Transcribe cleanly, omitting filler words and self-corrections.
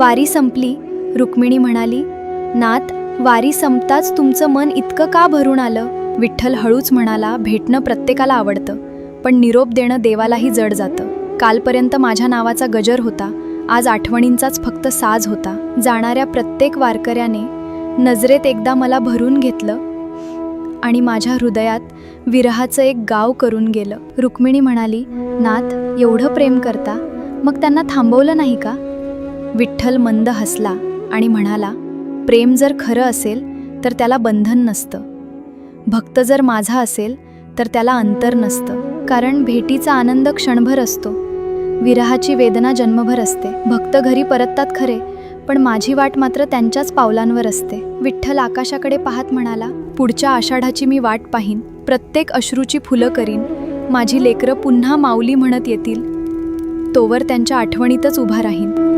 वारी संपली. रुक्मिणी म्हणाली, नाथ, वारी संपताच तुमचं मन इतकं का भरून आलं? विठ्ठल हळूच म्हणाला, भेटणं प्रत्येकाला आवडतं, पण निरोप देणं देवालाही जड जातं. कालपर्यंत माझ्या नावाचा गजर होता, आज आठवणींचाच फक्त साज होता. जाणाऱ्या प्रत्येक वारकऱ्याने नजरेत एकदा मला भरून घेतलं आणि माझ्या हृदयात विरहाचं एक गाव करून गेलं. रुक्मिणी म्हणाली, नाथ, एवढं प्रेम करता, मग त्यांना थांबवलं नाही का? विठ्ठल मंद हसला आणि म्हणाला, प्रेम जर खरं असेल तर त्याला बंधन नसतं. भक्त जर माझा असेल तर त्याला अंतर नसतं. कारण भेटीचा आनंद क्षणभर असतो, विरहाची वेदना जन्मभर असते. भक्त घरी परततात खरे, पण माझी वाट मात्र त्यांच्याच पावलांवर असते. विठ्ठल आकाशाकडे पाहत म्हणाला, पुढच्या आषाढाची मी वाट पाहीन, प्रत्येक अश्रूची फुलं करीन. माझी लेकरं पुन्हा माऊली म्हणत येतील, तोवर त्यांच्या आठवणीतच उभा राहीन.